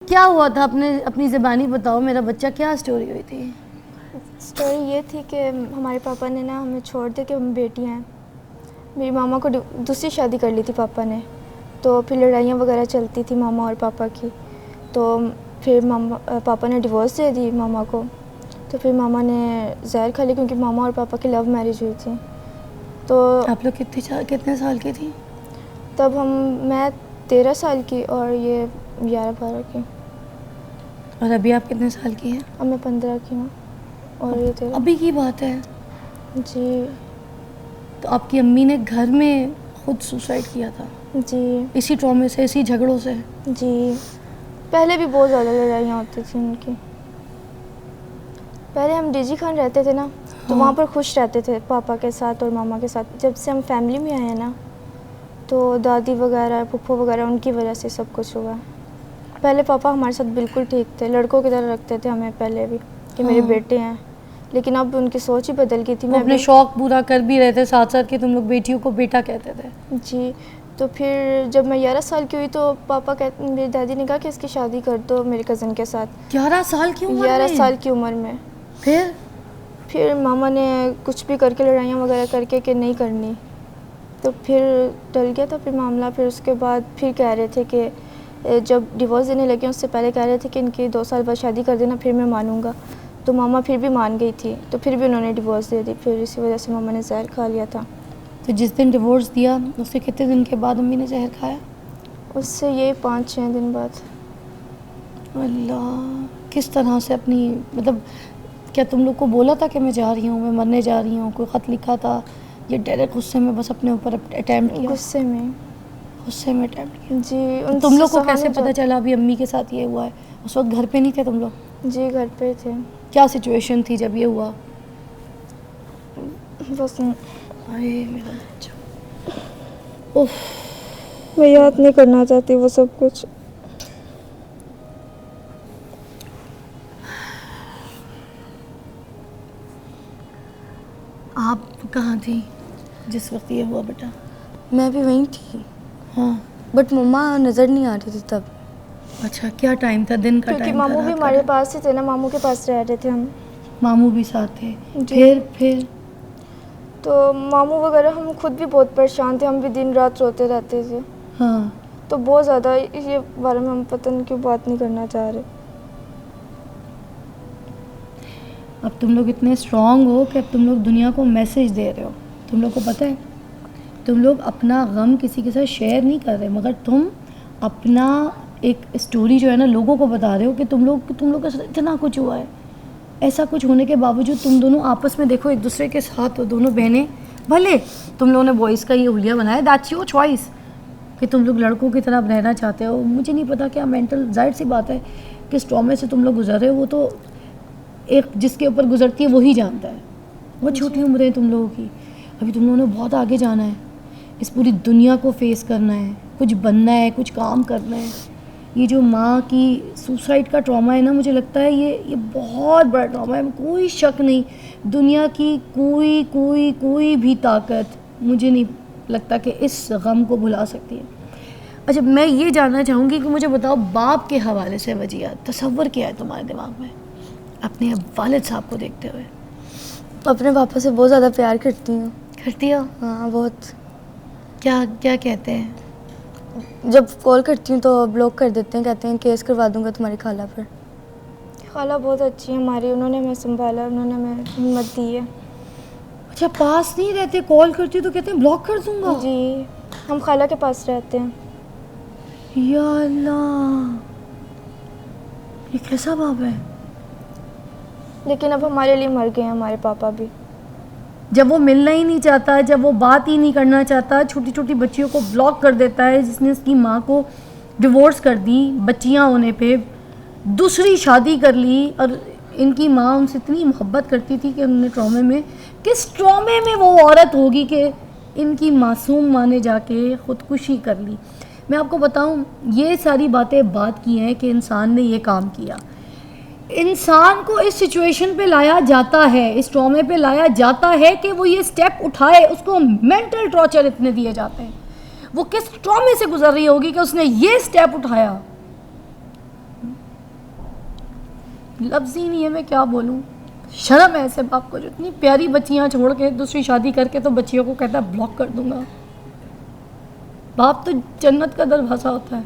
क्या हुआ था? अपनी ज़बानी बताओ, मेरा बच्चा, क्या स्टोरी हुई थी? स्टोरी ये थी कि हमारे पापा ने ना हमें छोड़ दे कि हम बेटियाँ हैं। मेरी मामा को दूसरी शादी कर ली थी पापा ने, तो फिर लड़ाइयाँ वगैरह चलती थी मामा और पापा की। तो फिर पापा ने डिवोर्स दे दी मामा को। तो फिर मामा ने जहर खा ली, क्योंकि मामा और पापा की लव मैरिज हुई थी। तो आप लोग कितने साल की थी? तब मैं 13 साल की और ये 11-12 की। और अभी आप कितने साल की हैं? अब मैं 15 की हूँ और ये 13। अभी की बात है? जी तो आपकी अम्मी ने घर में खुद सुसाइड किया था? जी इसी ट्रॉमे से, इसी झगड़ों से? जी। पहले भी बहुत ज़्यादा लड़ाइयाँ होती थी उनकी। पहले हम डीजी खान रहते थे ना, तो हाँ। वहाँ पर खुश रहते थे पापा के साथ और मामा के साथ। जब से हम फैमिली में आए हैं ना, तो दादी वगैरह फूफो वगैरह उनकी वजह से सब कुछ हुआ। पहले पापा हमारे साथ बिल्कुल ठीक थे, लड़कों की तरह रखते थे हमें पहले भी कि मेरे हाँ। बेटे हैं। लेकिन अब उनकी सोच ही बदल गई थी। वो मैं अपने भी शौक पूरा कर भी रहे थे साथ साथ कि तुम लोग बेटियों को बेटा कहते थे। जी। तो फिर जब मैं 11 साल की हुई तो मेरी दादी ने कहा कि इसकी शादी कर दो मेरे कज़न के साथ। 11 साल की उम्र 11 में? साल की उम्र में। फिर मामा ने कुछ भी करके लड़ाइयाँ वगैरह करके कि नहीं करनी, तो फिर टल गया था फिर मामला। फिर उसके बाद फिर कह रहे थे कि जब डिवोर्स देने लगे उससे पहले कह रहे थे कि इनकी 2 साल बाद शादी कर देना, फिर मैं मानूंगा। तो मामा फिर भी मान गई थी, तो फिर भी उन्होंने डिवोर्स दे दी। फिर इसी वजह से मामा ने जहर खा लिया था। तो जिस दिन डिवोर्स दिया उससे कितने दिन के बाद अम्मी ने जहर खाया? उससे ये 5-6 दिन बाद। अल्लाह, किस तरह से अपनी, मतलब क्या तुम लोग को बोला था कि मैं जा रही हूँ, मैं मरने जा रही हूँ? कोई ख़त लिखा था? ये डायरेक्ट गुस्से में बस अपने ऊपर अटैम्प्ट किया? गुस्से में। गुस्से में अटैम्प्ट किया? जी। तो तुम उनसे लोग को सहा कैसे नहीं पता जाता। चला अभी अम्मी के साथ ये हुआ है? उस वक्त घर पे नहीं थे तुम लोग? जी घर पे थे। क्या सिचुएशन थी जब ये हुआ? बस अरे मेरा बच्चा, उफ। मैं याद नहीं करना चाहती वो सब कुछ। आप कहाँ थी जिस वक्त ये हुआ बेटा? मैं भी वहीं थी, हाँ। बट मम्मा नज़र नहीं आ रही थी तब। अच्छा, क्या टाइम था? दिन का क्योंकि टाइम था, मामू भी रात का हमारे टाइम? पास ही थे ना, मामू के पास रह रहे थे हम। मामू भी साथ थे? जी। फिर तो मामू वगैरह हम खुद भी बहुत परेशान थे, हम भी दिन रात रोते रहते थे। हाँ। तो बहुत ज़्यादा ये बारे में हम पता नहीं क्यों बात नहीं करना चाह रहे। अब तुम लोग इतने स्ट्रांग हो कि अब तुम लोग दुनिया को मैसेज दे रहे हो। तुम लोग को पता है, तुम लोग अपना गम किसी के साथ शेयर नहीं कर रहे, मगर तुम अपना एक स्टोरी जो है ना लोगों को बता रहे हो कि तुम लोग के साथ इतना कुछ हुआ है। ऐसा कुछ होने के बावजूद तुम दोनों आपस में देखो, एक दूसरे के साथ हो, दोनों बहनें। भले तुम लोगों ने बॉयज़ का ये हुलिया बनाया, दैट्स योर चॉइस, कि तुम लोग लड़कों की तरह रहना चाहते हो। मुझे नहीं पता क्या मेंटल, जाहिर सी बात है किस ट्रॉमे से तुम लोग गुजर रहे हो, वो तो एक जिसके ऊपर गुजरती है वही जानता है। बहुत छोटी उम्र है तुम लोगों की, अभी तुम लोगों ने बहुत आगे जाना है, इस पूरी दुनिया को फेस करना है, कुछ बनना है, कुछ काम करना है। ये जो माँ की सुसाइड का ट्रॉमा है ना, मुझे लगता है ये बहुत बड़ा ट्रॉमा है, कोई शक नहीं। दुनिया की कोई भी ताकत मुझे नहीं लगता कि इस गम को भुला सकती है। अच्छा, मैं ये जानना चाहूँगी कि मुझे बताओ, बाप के हवाले से वजिया तसव्वुर क्या है तुम्हारे दिमाग में अपने वालिद साहब को देखते हुए? अपने पापा से बहुत ज़्यादा प्यार करती हूँ। करती हो? हाँ बहुत। क्या क्या कहते हैं? जब कॉल करती हूँ तो ब्लॉक कर देते हैं, कहते हैं केस करवा दूँगा तुम्हारी खाला पर। खाला बहुत अच्छी है हमारी, उन्होंने हमें संभाला, उन्होंने हमें हिम्मत दी है। अच्छा, पास नहीं रहते, कॉल करती हो तो कहते हैं ब्लॉक कर दूंगा? जी, हम खाला के पास रहते हैं। या अल्लाह, ये कैसा बाप है? लेकिन अब हमारे लिए मर गए हैं हमारे पापा भी। जब वो मिलना ही नहीं चाहता, जब वो बात ही नहीं करना चाहता, छोटी छोटी बच्चियों को ब्लॉक कर देता है, जिसने उसकी माँ को डिवोर्स कर दी बच्चियाँ होने पे, दूसरी शादी कर ली, और इनकी माँ उनसे इतनी मोहब्बत करती थी कि उन्होंने ट्रॉमे में, किस ट्रॉमे में वो औरत होगी कि इनकी मासूम माँ ने जाके ख़ुदकुशी कर ली। मैं आपको बताऊं, ये सारी बातें बात की हैं कि इंसान ने ये काम किया। इंसान को इस सिचुएशन पे लाया जाता है, इस ट्रॉमे पे लाया जाता है कि वो ये स्टेप उठाए, उसको मेंटल टॉर्चर इतने दिए जाते हैं। वो किस ट्रॉमे से गुजर रही होगी कि उसने ये स्टेप उठाया। लफ्ज़ ही नहीं है, मैं क्या बोलूँ। शर्म है ऐसे बाप को जो इतनी प्यारी बच्चियाँ छोड़ के दूसरी शादी करके तो बच्चियों को कहता है ब्लॉक कर दूंगा। बाप तो जन्नत का दरवाज़ा होता है।